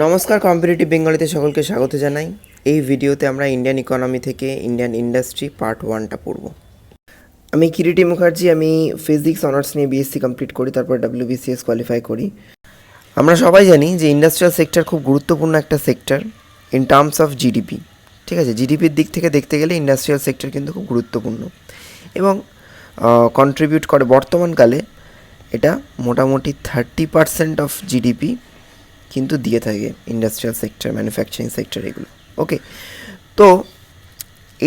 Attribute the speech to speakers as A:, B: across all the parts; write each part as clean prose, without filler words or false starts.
A: নমস্কার, কম্পিটিটিভ বেঙ্গলিতে সকলকে স্বাগত জানাই। এই ভিডিওতে আমরা ইন্ডিয়ান ইকোনমি থেকে ইন্ডিয়ান ইন্ডাস্ট্রি পার্ট 1টা পড়ব। আমি কিরিটি মুখার্জি, আমি ফিজিক্স অনার্স নিয়ে বিএসসি কমপ্লিট করি, তারপর WBCS কোয়ালিফাই করি। আমরা সবাই জানি যে ইন্ডাস্ট্রিয়াল সেক্টর খুব গুরুত্বপূর্ণ একটা sector in terms of GDP. ঠিক আছে, জিডিপির দিক থেকে দেখতে গেলে ইন্ডাস্ট্রিয়াল সেক্টর কিন্তু খুব গুরুত্বপূর্ণ এবং কন্ট্রিবিউট করে। বর্তমানকালে এটা মোটামুটি 30% অফ জিডিপি কিন্তু দিয়ে থাকে ইন্ডাস্ট্রিয়াল সেক্টর, ম্যানুফ্যাকচারিং সেক্টর, এগুলো। ওকে, তো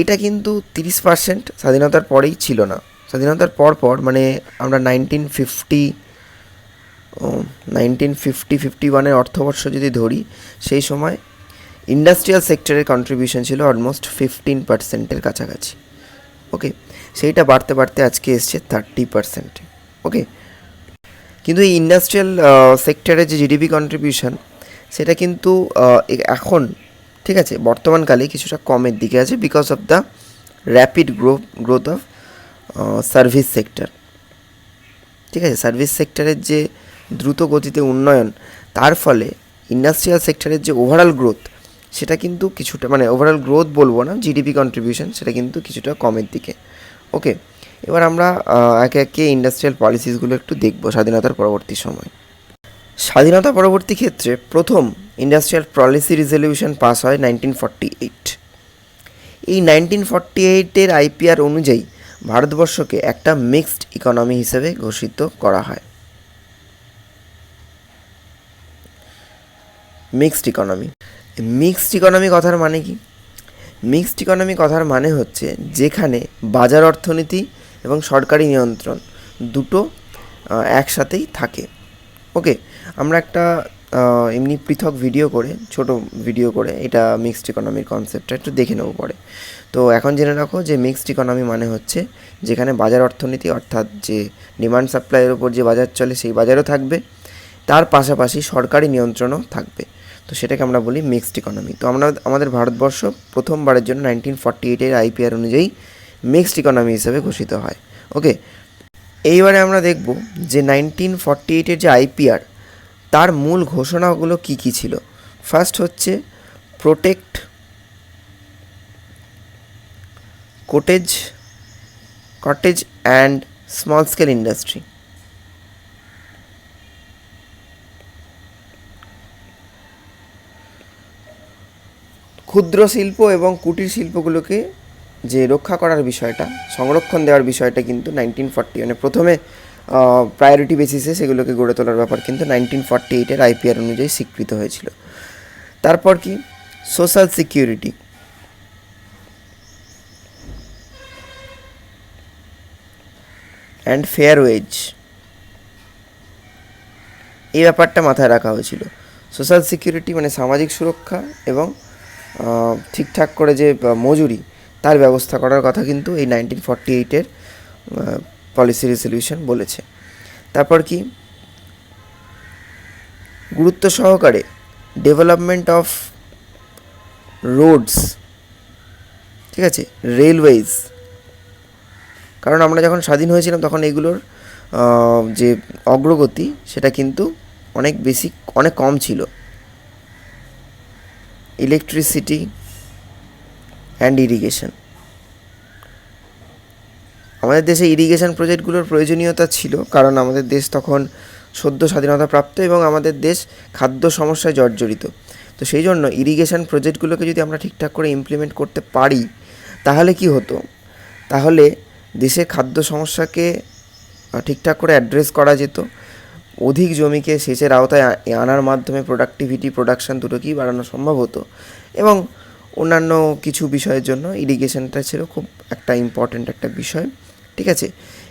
A: এটা কিন্তু 30% স্বাধীনতার পরেই ছিল না। স্বাধীনতার পর মানে আমরা 1951-এর অর্থবর্ষ যদি ধরি, সেই সময় ইন্ডাস্ট্রিয়াল সেক্টরের কন্ট্রিবিউশন ছিল অলমোস্ট 15%-এর কাছাকাছি। ওকে, সেইটা বাড়তে বাড়তে আজকে এসছে 30%। ওকে, কিন্তু এই ইন্ডাস্ট্রিয়াল সেক্টরের যে জিডিপি কন্ট্রিবিউশন, সেটা কিন্তু এখন, ঠিক আছে, বর্তমানকালে কিছুটা কমের দিকে আছে because of the rapid growth of service sector. ঠিক আছে, সার্ভিস সেক্টরের যে দ্রুত গতিতে উন্নয়ন, তার ফলে ইন্ডাস্ট্রিয়াল সেক্টরের যে ওভারঅল গ্রোথ, সেটা কিন্তু কিছুটা, মানে ওভারঅল গ্রোথ বলবো না, জিডিপি কন্ট্রিবিউশন সেটা কিন্তু কিছুটা কমের দিকে। ওকে, এবার আমরা একে একে ইন্ডাস্ট্রিয়াল পলিসিসগুলো একটু দেখব স্বাধীনতার পরবর্তী সময়। স্বাধীনতা পরবর্তী ক্ষেত্রে প্রথম ইন্ডাস্ট্রিয়াল পলিসি রেজলিউশন পাস হয় 1948। এই 1948-এর আইপিআর অনুযায়ী ভারতবর্ষকে একটা মিক্সড ইকোনমি হিসেবে ঘোষিত করা হয়। মিক্সড ইকোনমি কথার মানে কি? মিক্সড ইকোনমি কথার মানে হচ্ছে যেখানে বাজার অর্থনীতি এবং সরকারি নিয়ন্ত্রণ দুটো একসাথেই থাকে। ওকে, আমরা একটা এমনি পৃথক ছোট ভিডিও করে এটা মিক্সড ইকোনমির কনসেপ্টটা একটু দেখে নেবো পরে। তো এখন জেনে রাখো যে মিক্সড ইকোনমি মানে হচ্ছে যেখানে বাজার অর্থনীতি, অর্থাৎ যে ডিমান্ড সাপ্লাইয়ের ওপর যে বাজার চলে সেই বাজারও থাকবে, তার পাশাপাশি সরকারি নিয়ন্ত্রণও থাকবে। তো সেটাকে আমরা বলি মিক্সড ইকোনমি। তো আমাদের ভারতবর্ষ প্রথমবারের জন্য 1948-এর আইপিআর অনুযায়ী মিক্সড ইকোনমি হিসেবে ঘোষিত হয়। ওকে, এইবারে আমরা দেখব যে 1948-এর যে আইপিআর, তার মূল ঘোষণাগুলো কি কি ছিল। ফার্স্ট হচ্ছে protect cottage and small scale industry. ক্ষুদ্র শিল্প এবং কুটির শিল্পগুলোকে যে রক্ষা করার বিষয়টা, সংরক্ষণ দেওয়ার বিষয়টা কিন্তু 1940 প্রথমে প্রায়োরিটি বেসিসে সেগুলোকে গড়ে তোলার ব্যাপার কিন্তু 1948-এর আইপিআর অনুযায়ী স্বীকৃত হয়েছিল। তারপর কি social security, and fair wage, এই ব্যাপারটা মাথায় রাখা হয়েছিল। সোশ্যাল সিকিউরিটি মানে সামাজিক সুরক্ষা এবং ঠিকঠাক করে যে মজুরি, তার ব্যবস্থা করার কথা কিন্তু এই 1948-এর পলিসি রেজলিউশন বলেছে। তারপর কি গুরুত্ব সহকারে ডেভেলপমেন্ট অফ রোডস, ঠিক আছে, রেলওয়েজ, কারণ আমরা যখন স্বাধীন হয়েছিলাম তখন এগুলোর যে অগ্রগতি সেটা কিন্তু অনেক কম ছিল। ইলেকট্রিসিটি অ্যান্ড ইরিগেশন, আমাদের দেশে ইরিগেশন প্রজেক্টগুলোর প্রয়োজনীয়তা ছিল, কারণ আমাদের দেশ তখন সদ্য স্বাধীনতা প্রাপ্ত এবং আমাদের দেশ খাদ্য সমস্যায় জর্জরিত। তো সেই জন্য ইরিগেশন প্রজেক্টগুলোকে যদি আমরা ঠিকঠাক করে ইমপ্লিমেন্ট করতে পারি, তাহলে কি হতো, তাহলে দেশের খাদ্য সমস্যাকে ঠিকঠাক করে অ্যাড্রেস করা যেত, অধিক জমিকে সেচের আওতায় আনার মাধ্যমে প্রোডাকশান দুটোকেই বাড়ানো সম্ভব হতো এবং অন্যান্য কিছু বিষয়ের জন্য ইরিগেশনটা ছিল খুব একটা ইম্পর্ট্যান্ট একটা বিষয়। ঠিক আছে,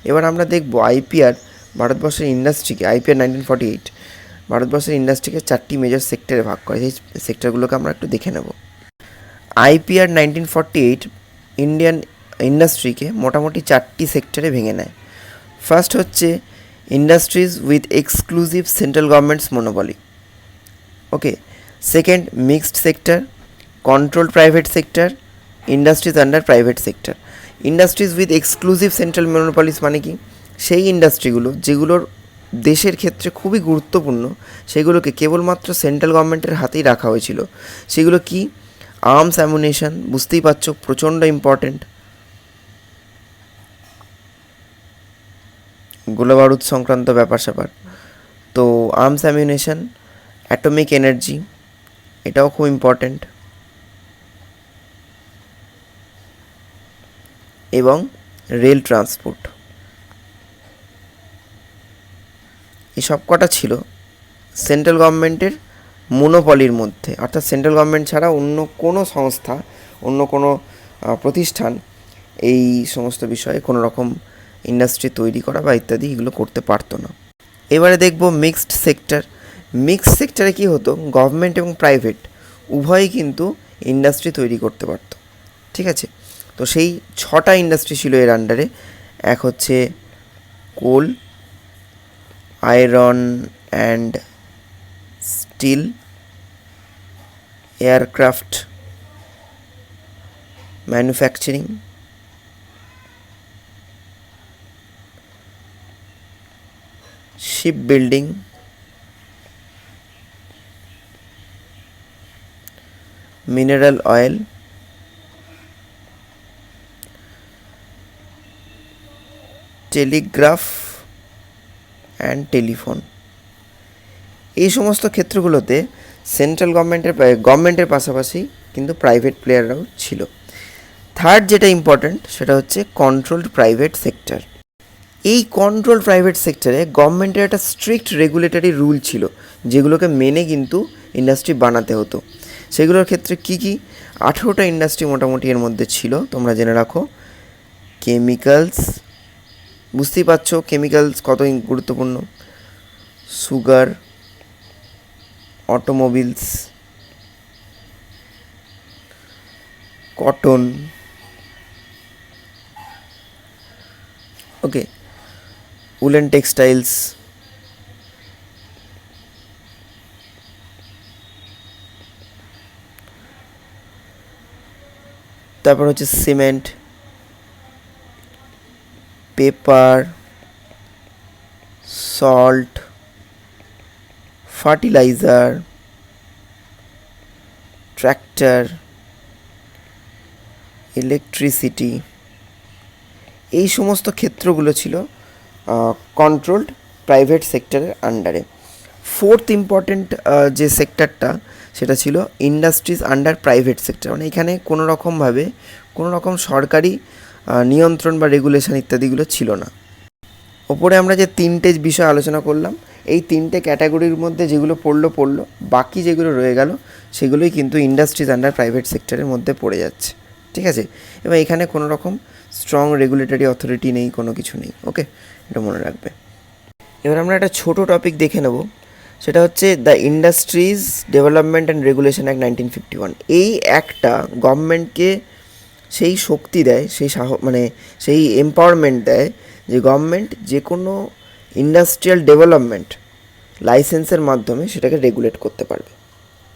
A: এবার আমরা দেখব আইপিআর ভারতবর্ষের ইন্ডাস্ট্রিকে, আইপিআর 1948 ভারতবর্ষের ইন্ডাস্ট্রিকে 4টি মেজর সেক্টরে ভাগ করে। সেই সেক্টরগুলোকে আমরা একটু দেখে নেব। আইপিআর 1948 ইন্ডিয়ান ইন্ডাস্ট্রিকে মোটামুটি 4টি সেক্টরে ভেঙে নেয়। ফার্স্ট হচ্ছে industries with exclusive central governments monopoly. Okay, second mixed sector, control private sector, industries under private sector. Industries with exclusive central monopolies মানে কি, সেই ইন্ডাস্ট্রিগুলো যেগুলোর দেশের ক্ষেত্রে খুবই গুরুত্বপূর্ণ সেগুলোকে কেবলমাত্র সেন্ট্রাল গভর্নমেন্টের হাতেই রাখা হয়েছিল। সেগুলো কি? আর্মস অ্যামুনেশন, বুঝতেই পারছো প্রচণ্ড ইম্পর্টেন্ট, গোলাবারুদ সংক্রান্ত ব্যাপার স্যাপার। তো আর্মস অ্যামিউনেশন, অ্যাটমিক এনার্জি, এটাও খুব ইম্পর্ট্যান্ট, এবং রেল ট্রান্সপোর্ট। এই সব কটা ছিল সেন্ট্রাল গভর্নমেন্টের মোনোপলির মধ্যে, অর্থাৎ সেন্ট্রাল গভর্নমেন্ট ছাড়া অন্য কোনো সংস্থা, অন্য কোনো প্রতিষ্ঠান এই সমস্ত বিষয়ে কোনো রকম ইন্ডাস্ট্রি তৈরি করা বা ইত্যাদি এগুলো করতে পারতো না। এবারে দেখব মিক্সড সেক্টর। মিক্সড সেক্টরে কী হতো, গভর্নমেন্ট এবং প্রাইভেট উভয়ই কিন্তু ইন্ডাস্ট্রি তৈরি করতে পারতো। ঠিক আছে, তো সেই 6টা ইন্ডাস্ট্রি ছিল এর আন্ডারে। এক হচ্ছে coal, iron and steel, aircraft manufacturing, ship building, mineral oil, telegraph and telephone. এই সমস্ত ক্ষেত্রগুলোতে সেন্ট্রাল গভর্নমেন্টের পাশাপাশি কিন্তু প্রাইভেট প্লেয়াররাও ছিল। থার্ড যেটা ইম্পর্ট্যান্ট সেটা হচ্ছে কন্ট্রোলড প্রাইভেট সেক্টর। এই কন্ট্রোল প্রাইভেট সেক্টরে গভর্নমেন্টের একটা স্ট্রিক্ট রেগুলেটরি রুল ছিল, যেগুলোকে মেনে কিন্তু ইন্ডাস্ট্রি বানাতে হতো। সেগুলোর ক্ষেত্রে কি কি? 18টা ইন্ডাস্ট্রি মোটামুটি এর মধ্যে ছিল, তোমরা জেনে রাখো। কেমিক্যালস, বুঝতেই পারছো কেমিক্যালস কত গুরুত্বপূর্ণ, সুগার, অটোমোবিলস, কটন, ওকে, উলেন টেক্সটাইলস, তারপর হচ্ছে cement, paper, salt, fertiliser, tractor, electricity. এই সমস্ত ক্ষেত্রগুলো ছিল কন্ট্রোলড প্রাইভেট সেক্টরের আন্ডারে। ফোর্থ ইম্পর্টেন্ট যে সেক্টরটা সেটা ছিল ইন্ডাস্ট্রিজ আন্ডার প্রাইভেট সেক্টর। মানে এখানে কোনো রকম সরকারি নিয়ন্ত্রণ বা রেগুলেশন ইত্যাদিগুলো ছিল না। ওপরে আমরা যে 3টে বিষয় আলোচনা করলাম, এই 3টে ক্যাটাগরির মধ্যে যেগুলো পড়লো, বাকি যেগুলো রয়ে গেল সেগুলোই কিন্তু ইন্ডাস্ট্রিজ আন্ডার প্রাইভেট সেক্টরের মধ্যে পড়ে যাচ্ছে। ঠিক আছে, এবার এখানে কোনো রকম স্ট্রং রেগুলেটরি অথরিটি নেই, কোনো কিছু নেই। ওকে, এটা মনে রাখবে। এবার আমরা একটা ছোটো টপিক দেখে নেব, সেটা হচ্ছে the industries development and regulation act 1951। এই অ্যাক্টটা গভর্নমেন্টকে সেই শক্তি দেয়, সেই এম্পাওয়ারমেন্ট দেয় যে গভর্নমেন্ট যে কোনো ইন্ডাস্ট্রিয়াল ডেভেলপমেন্ট লাইসেন্সের মাধ্যমে সেটাকে রেগুলেট করতে পারবে।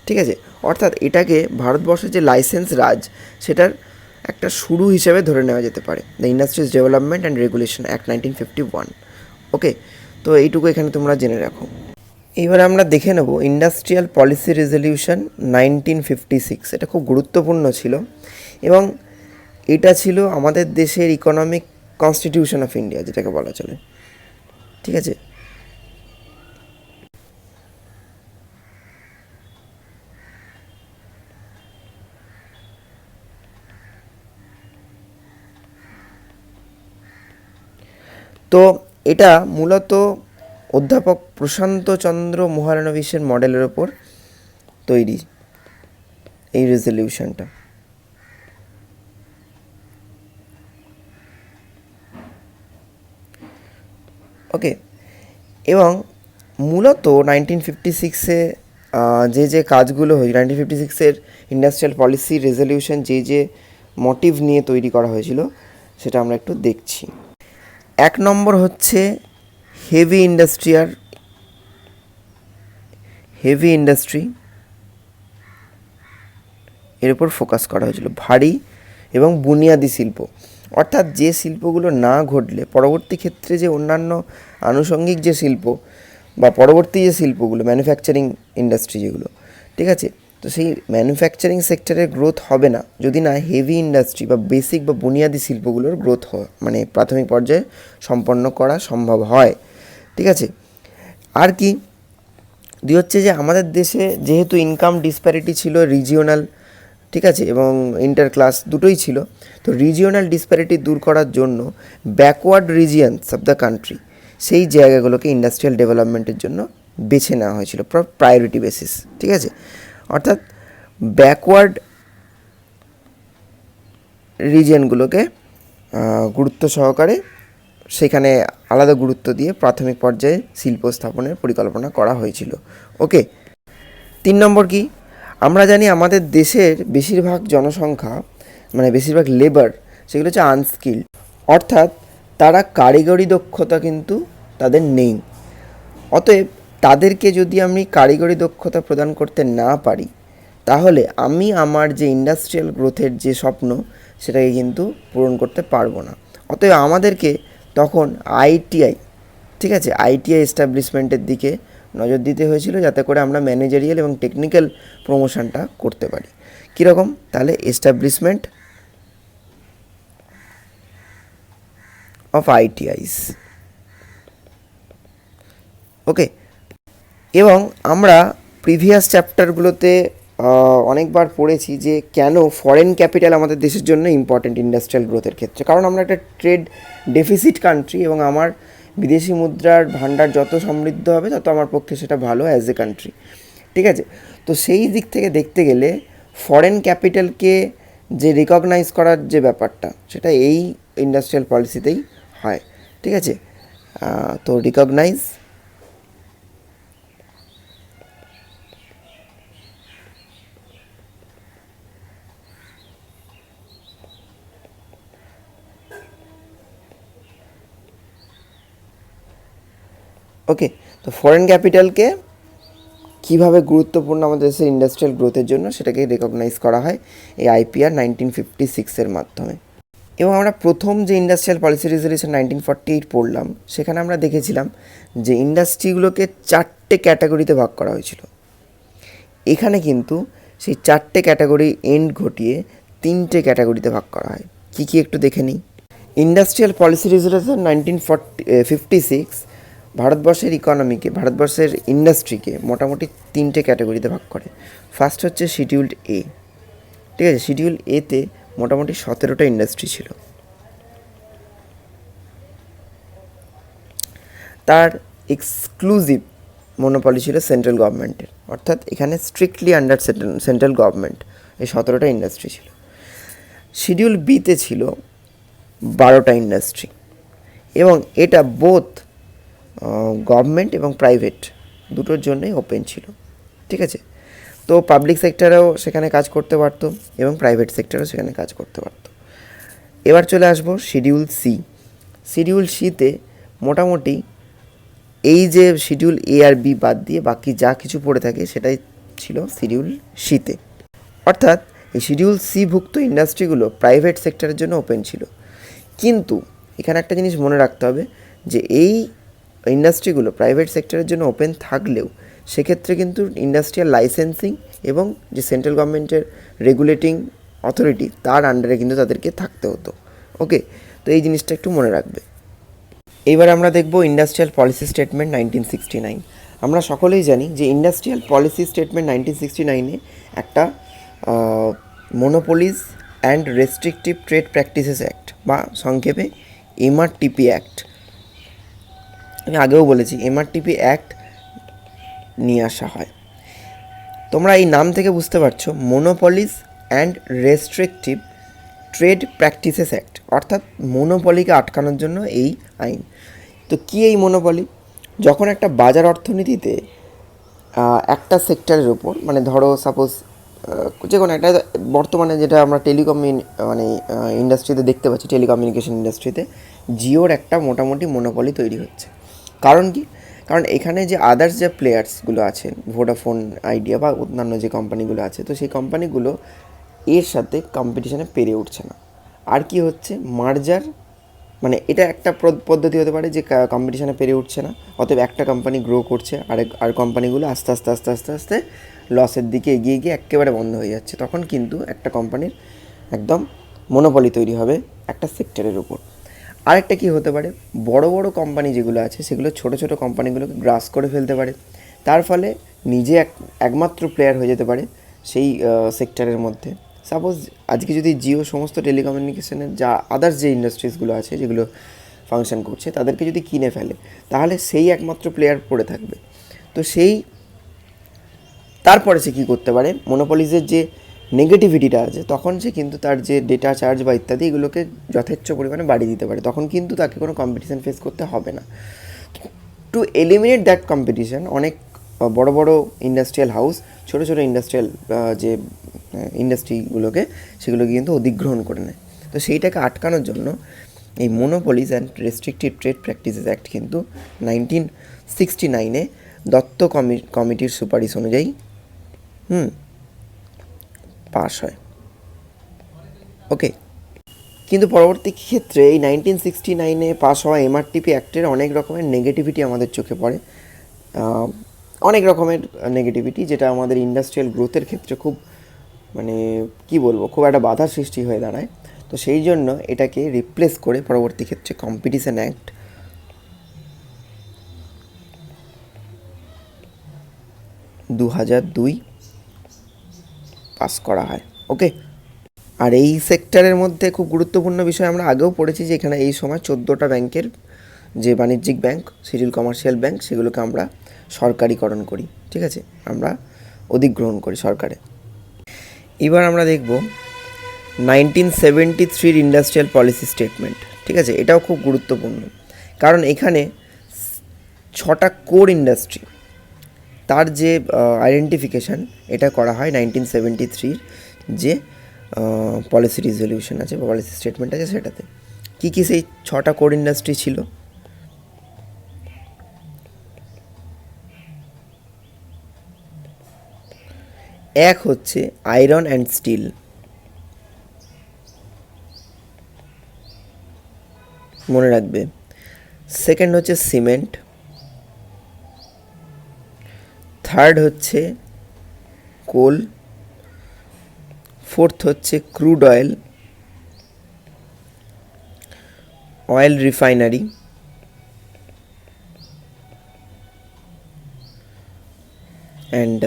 A: ঠিক আছে, অর্থাৎ এটাকে ভারতবর্ষের যে লাইসেন্স রাজ সেটার একটা শুরু হিসেবে ধরে নেওয়া যেতে পারে, the industries development and regulation act 1951। ওকে, তো এইটুকু এখানে তোমরা জেনে রাখো। এইবার আমরা দেখে নেব ইন্ডাস্ট্রিয়াল পলিসি রেজলিউশন 1956। এটা খুব গুরুত্বপূর্ণ ছিল এবং এটা ছিল আমাদের দেশের ইকোনমিক কনস্টিটিউশন অফ ইন্ডিয়া যেটাকে বলা চলে। ঠিক আছে, তো এটা মূলত অধ্যাপক প্রশান্ত চন্দ্র মহালানবিশের মডেলের ওপর তৈরি এই রেজলিউশনটা। ওকে, এবং মূলত 1956-এ যে কাজগুলো হয়েছিল, 1956-এর ইন্ডাস্ট্রিয়াল পলিসি রেজলিউশন যে মোটিভ নিয়ে তৈরি করা হয়েছিল সেটা আমরা একটু দেখছি। 1 নম্বর হচ্ছে হেভি ইন্ডাস্ট্রি, এর উপর ফোকাস করা হয়েছিল, ভারী এবং বুনিয়াদি শিল্প। অর্থাৎ যে শিল্পগুলো না ঘটলে পরবর্তী ক্ষেত্রে যে অন্যান্য আনুষঙ্গিক যে শিল্প বা পরবর্তী যে শিল্পগুলো, ম্যানুফ্যাকচারিং ইন্ডাস্ট্রি যেগুলো, ঠিক আছে, তো সেই ম্যানুফ্যাকচারিং সেক্টরের গ্রোথ হবে না যদি না হেভি ইন্ডাস্ট্রি বা বেসিক বা বুনিয়াদি শিল্পগুলোর গ্রোথ হয়, মানে প্রাথমিক পর্যায়ে সম্পন্ন করা সম্ভব হয়, ঠিক আছে। আর কি দুই হচ্ছে যে আমাদের দেশে যেহেতু ইনকাম ডিসপ্যারিটি ছিল রিজিওনাল, ঠিক আছে, এবং ইন্টার ক্লাস দুটোই ছিল, তো রিজিওনাল ডিসপ্যারিটি দূর করার জন্য backward regions of the country, সেই জায়গাগুলোকে ইন্ডাস্ট্রিয়াল ডেভেলপমেন্টের জন্য বেছে নেওয়া হয়েছিল প্রায়োরিটি বেসিস, ঠিক আছে। অর্থাৎ ব্যাকওয়ার্ড রিজিয়নগুলোকে গুরুত্ব সহকারে সেখানে আলাদা গুরুত্ব দিয়ে প্রাথমিক পর্যায়ে শিল্প স্থাপনের পরিকল্পনা করা হয়েছিল। ওকে, 3 নম্বর কি, আমরা জানি আমাদের দেশের বেশিরভাগ জনসংখ্যা, মানে বেশিরভাগ লেবার, সেগুলো হচ্ছে আনস্কিল্ড, অর্থাৎ তারা কারিগরি দক্ষতা কিন্তু তাদের নেই। অতএব তাদেরকে যদি আমি কারিগরি দক্ষতা প্রদান করতে না পারি, তাহলে আমি আমার যে ইন্ডাস্ট্রিয়াল গ্রোথের যে স্বপ্ন, সেটাকে কিন্তু পূরণ করতে পারবো না। অতএব আমাদেরকে তখন আইটিআই, ঠিক আছে, আইটিআই এস্টাবলিশমেন্টের দিকে নজর দিতে হয়েছিল, যাতে করে আমরা ম্যানেজারিয়াল এবং টেকনিক্যাল প্রমোশনটা করতে পারি। কীরকম? তাহলে এস্টাবলিশমেন্ট অফ আইটিআইস। ওকে, এবং আমরা প্রিভিয়াস চ্যাপ্টারগুলোতে অনেকবার পড়েছি যে কেন ফরেন ক্যাপিটাল আমাদের দেশের জন্য ইম্পর্ট্যান্ট ইন্ডাস্ট্রিয়াল গ্রোথের ক্ষেত্রে। কারণ আমরা একটা ট্রেড ডেফিসিট কান্ট্রি, এবং আমার বিদেশি মুদ্রার ভাণ্ডার যত সমৃদ্ধ হবে তত আমার পক্ষে সেটা ভালো অ্যাজ এ কান্ট্রি, ঠিক আছে। তো সেই দিক থেকে দেখতে গেলে ফরেন ক্যাপিটালকে যে রিকগনাইজ করার যে ব্যাপারটা, সেটা এই ইন্ডাস্ট্রিয়াল পলিসিতেই হয়, ঠিক আছে। তো রিকগনাইজ ওকে, তো ফরেন ক্যাপিটালকে কীভাবে গুরুত্বপূর্ণ আমাদের দেশের ইন্ডাস্ট্রিয়াল গ্রোথের জন্য, সেটাকে রেকগনাইজ করা হয় এই আইপিআর 1956-এর মাধ্যমে। এবং আমরা প্রথম যে ইন্ডাস্ট্রিয়াল পলিসি রেজলিউশন 1948 পড়লাম, সেখানে আমরা দেখেছিলাম যে ইন্ডাস্ট্রিগুলোকে 4টে ক্যাটাগরিতে ভাগ করা হয়েছিল। এখানে কিন্তু সেই 4টে ক্যাটাগরি এন্ড ঘটিয়ে 3টে ক্যাটাগরিতে ভাগ করা হয়। কী কী একটু দেখে নিই। ইন্ডাস্ট্রিয়াল পলিসি রেজলিউশন 1956 ভারতবর্ষের ইকোনমিকে, ভারতবর্ষের ইন্ডাস্ট্রিকে মোটামুটি 3টে ক্যাটাগরিতে ভাগ করে। ফার্স্ট হচ্ছে শিডিউল্ড এ, ঠিক আছে। শিডিউল এতে মোটামুটি 17টা ইন্ডাস্ট্রি ছিল। তার এক্সক্লুসিভ মনোপলি ছিল সেন্ট্রাল গভর্নমেন্টের, অর্থাৎ এখানে স্ট্রিক্টলি আন্ডার সেন্ট্রাল গভর্নমেন্ট এই 17টা ইন্ডাস্ট্রি ছিল। শিডিউল বিতে ছিল 12টা ইন্ডাস্ট্রি, এবং এটা বোথ গভর্নমেন্ট এবং প্রাইভেট দুটোর জন্যই ওপেন ছিল, ঠিক আছে। তো পাবলিক সেক্টরেও সেখানে কাজ করতে পারতো এবং প্রাইভেট সেক্টরেও সেখানে কাজ করতে পারতো। এবার চলে আসবো শিডিউল সি। শিডিউল সিতে মোটামুটি এই যে শিডিউল এ আর বি বাদ দিয়ে বাকি যা কিছু পড়ে থাকে সেটাই ছিল শিডিউল সিতে। অর্থাৎ এই শিডিউল সি ভুক্ত ইন্ডাস্ট্রিগুলো প্রাইভেট সেক্টরের জন্য ওপেন ছিল। কিন্তু এখানে একটা জিনিস মনে রাখতে হবে যে এই ইন্ডাস্ট্রিগুলো প্রাইভেট সেক্টরের জন্য ওপেন থাকলেও সেক্ষেত্রে কিন্তু ইন্ডাস্ট্রিয়াল লাইসেন্সিং এবং যে সেন্ট্রাল গভর্নমেন্টের রেগুলেটিং অথরিটি, তার আন্ডারে কিন্তু তাদেরকে থাকতে হতো। ওকে, তো এই জিনিসটা একটু মনে রাখবে। এবার আমরা দেখব ইন্ডাস্ট্রিয়াল পলিসি স্টেটমেন্ট 1969। আমরা সকলেই জানি যে ইন্ডাস্ট্রিয়াল পলিসি স্টেটমেন্ট 1969-এ একটা monopolies and restrictive trade practices act, বা সংক্ষেপে এমআরটিপি অ্যাক্ট, আমি আগেও বলেছি এমআরটিপি অ্যাক্ট নিয়ে আসা হয়। তোমরা এই নাম থেকে বুঝতে পারছো, monopolies and restrictive trade practices act, অর্থাৎ মনোপলিকে আটকানোর জন্য এই আইন। তো কী এই মনোপলি? যখন একটা বাজার অর্থনীতিতে একটা সেক্টরের ওপর, মানে ধরো সাপোজ যে কোনো একটা, বর্তমানে যেটা আমরা ইন্ডাস্ট্রিতে দেখতে পাচ্ছি, টেলিকমিউনিকেশন ইন্ডাস্ট্রিতে জিওর একটা মোটামুটি মনোপলি তৈরি হচ্ছে। কারণ কি? কারণ এখানে যে আদার্স যে প্লেয়ার্সগুলো আছেন, ভোডাফোন, আইডিয়া বা অন্যান্য যে কোম্পানিগুলো আছে, তো সেই কোম্পানিগুলো এর সাথে কম্পিটিশানে পেরে উঠছে না। আর কি হচ্ছে মার্জার, মানে এটা একটা পদ্ধতি হতে পারে যে কম্পিটিশানে পেরে উঠছে না, অতএব একটা কোম্পানি গ্রো করছে, আর কোম্পানিগুলো আস্তে আস্তে আস্তে আস্তে আস্তে লসের দিকে এগিয়ে গিয়ে একেবারে বন্ধ হয়ে যাচ্ছে। তখন কিন্তু একটা কোম্পানির একদম মনোপলি তৈরি হবে একটা সেক্টরের উপর। আরেকটা কি হতে পারে, বড় বড় কোম্পানি যেগুলো আছে সেগুলো ছোট ছোট কোম্পানিগুলোকে গ্রাস করে ফেলতে পারে, তার ফলে নিজে একমাত্র প্লেয়ার হয়ে যেতে পারে সেই সেক্টরের মধ্যে। সাপোজ আজকে যদি জিও সমস্ত টেলিকমিউনিকেশনের যা আদার্স যে ইন্ডাস্ট্রিজগুলো আছে যেগুলো ফাংশন করছে তাদেরকে যদি কিনে ফেলে, তাহলে সেই একমাত্র প্লেয়ার পড়ে থাকবে। তো সেই তারপরে সে কী করতে পারে, মনোপলিজের যে নেগেটিভিটিটা আছে তখন সে কিন্তু তার যে ডেটা চার্জ বা ইত্যাদি এগুলোকে যথেচ্ছ পরিমাণে বাড়িয়ে দিতে পারে, তখন কিন্তু তাকে কোনো কম্পিটিশান ফেস করতে হবে না। টু এলিমিনেট দ্যাট কম্পিটিশান অনেক বড় বড় ইন্ডাস্ট্রিয়াল হাউস ছোটো ছোটো ইন্ডাস্ট্রিয়াল যে ইন্ডাস্ট্রিগুলোকে সেগুলোকে কিন্তু অধিগ্রহণ করে নেয়। তো সেইটাকে আটকানোর জন্য এই monopolies and restrictive trade practices act কিন্তু 1969 দত্ত কমিটির সুপারিশ অনুযায়ী পাস হয়। ওকে, কিন্তু পরবর্তী ক্ষেত্রে এই 1969 পাস হওয়া এমআরটিপি অ্যাক্টের অনেক রকমের নেগেটিভিটি আমাদের চোখে পড়ে, অনেক রকমের নেগেটিভিটি, যেটা আমাদের ইন্ডাস্ট্রিয়াল গ্রোথের ক্ষেত্রে খুব মানে কি বলবো, খুব একটা বাধার সৃষ্টি হয়ে দাঁড়ায়। তো সেই জন্য এটাকে রিপ্লেস করে পরবর্তী ক্ষেত্রে কম্পিটিশন অ্যাক্ট 2002 পাস করা হয়। ওকে, আর এই সেক্টরের মধ্যে খুব গুরুত্বপূর্ণ বিষয় আমরা আগেও পড়েছি যে এখানে এই সময় 14টা ব্যাংকের যে বাণিজ্যিক ব্যাংক, শিডিউল কমার্শিয়াল ব্যাংক, সেগুলোকে আমরা সরকারিকরণ করি, ঠিক আছে, আমরা অধিগ্রহণ করি সরকারে। এবার আমরা দেখব 1973 ইন্ডাস্ট্রিয়াল পলিসি স্টেটমেন্ট, ঠিক আছে, এটাও খুব গুরুত্বপূর্ণ, কারণ এখানে 6টা কোর ইন্ডাস্ট্রি তার যে আইডেন্টিফিকেশান এটা করা হয় 1973 যে পলিসি রিজলিউশন আছে বা পলিসি স্টেটমেন্ট আছে সেটাতে। কী কী সেই 6টা কোর ইন্ডাস্ট্রি ছিল? এক হচ্ছে আয়রন অ্যান্ড স্টিল, মনে রাখবে। সেকেন্ড হচ্ছে সিমেন্ট, থার্ড হচ্ছে কোল, ফোর্থ হচ্ছে crude oil, oil refinery, and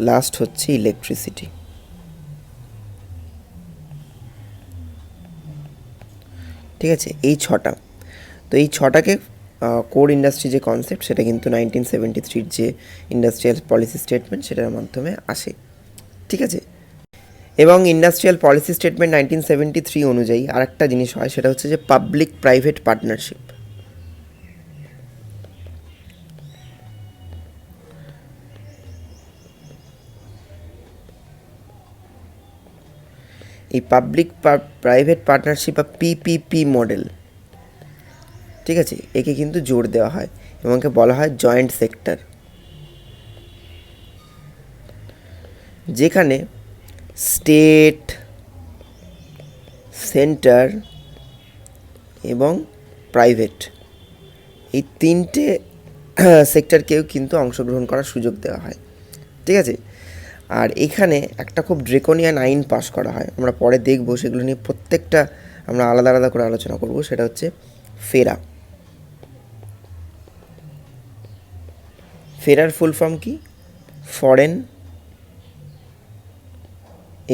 A: last হচ্ছে ইলেকট্রিসিটি। ঠিক আছে, এই 6টা। তো এই 6টাকে কোর ইন্ডাস্ট্রি যে কনসেপ্ট সেটা কিন্তু 1973 যে ইন্ডাস্ট্রিয়াল পলিসি স্টেটমেন্ট সেটার মাধ্যমে আসে, ঠিক আছে। এবং ইন্ডাস্ট্রিয়াল পলিসি স্টেটমেন্ট 1973 অনুযায়ী আরেকটা জিনিস হয়, সেটা হচ্ছে যে পাবলিক প্রাইভেট পার্টনারশিপ। এই পাবলিক প্রাইভেট পার্টনারশিপ বা পিপিপি মডেল, ঠিক আছে, একে কিন্তু জোর দেওয়া হয় এবং একে বলা হয় জয়েন্ট সেক্টর, যেখানে স্টেট, সেন্টার এবং প্রাইভেট এই 3টে সেক্টরকেও কিন্তু অংশগ্রহণ করার সুযোগ দেওয়া হয়, ঠিক আছে। আর এখানে একটা খুব ড্রেকোনিয়ান আইন পাস করা হয়, আমরা পরে দেখব, সেগুলো নিয়ে প্রত্যেকটা আমরা আলাদা আলাদা করে আলোচনা করব। সেটা হচ্ছে ফেরা। ফেরার ফুল ফর্ম কি? Foreign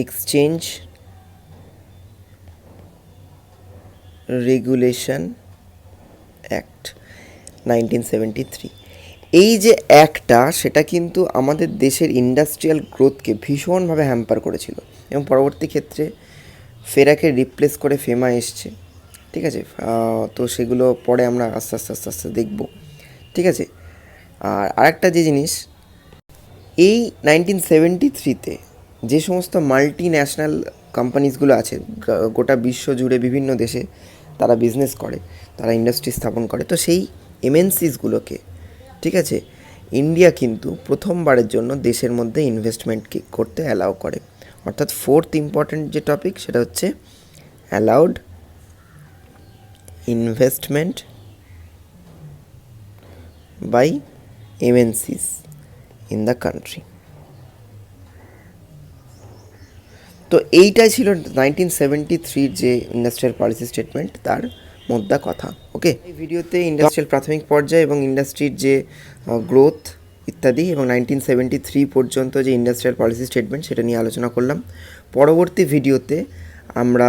A: exchange regulation act 1973। এই যে অ্যাক্টটা সেটা কিন্তু আমাদের দেশের ইন্ডাস্ট্রিয়াল গ্রোথকে ভীষণভাবে হ্যাম্পার করেছিল এবং পরবর্তী ক্ষেত্রে ফেরাকে রিপ্লেস করে ফেমা এসছে, ঠিক আছে। তো সেগুলো পরে আমরা আস্তে আস্তে আস্তে আস্তে দেখব, ঠিক আছে। আর আরেকটা যে জিনিস, এই 1973-তে যে সমস্ত মাল্টি ন্যাশনাল কোম্পানিজগুলো আছে গোটা বিশ্ব জুড়ে বিভিন্ন দেশে তারা বিজনেস করে, তারা ইন্ডাস্ট্রি স্থাপন করে, তো সেই এমএনসিসগুলোকে, ঠিক আছে, ইন্ডিয়া কিন্তু প্রথমবারের জন্য দেশের মধ্যে ইনভেস্টমেন্ট করতে অ্যালাউ করে। অর্থাৎ ফোর্থ ইম্পর্ট্যান্ট যে টপিক সেটা হচ্ছে allowed investment by MNCs in the country. তো এইটাই ছিল 1973 যে ইন্ডাস্ট্রিয়াল পলিসি স্টেটমেন্ট, তার মোদ্দা কথা। ওকে, এই ভিডিওতে ইন্ডাস্ট্রিয়াল প্রাথমিক পর্যায়ে এবং ইন্ডাস্ট্রির যে গ্রোথ ইত্যাদি এবং 1973 পর্যন্ত যে ইন্ডাস্ট্রিয়াল পলিসি স্টেটমেন্ট সেটা নিয়ে আলোচনা করলাম। পরবর্তী ভিডিওতে আমরা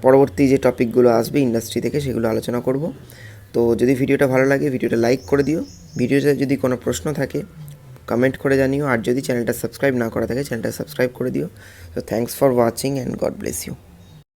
A: পরবর্তী যে টপিকগুলো আসবে ইন্ডাস্ট্রি থেকে সেগুলো আলোচনা করব। তো যদি ভিডিওটা ভালো লাগে ভিডিওটা লাইক করে দিও, ভিডিওতে যদি কোনো প্রশ্ন থাকে কমেন্ট করে জানিও, আর যদি চ্যানেলটা সাবস্ক্রাইব না করা থাকে চ্যানেলটা সাবস্ক্রাইব করে দিও। So thanks for watching and God bless you.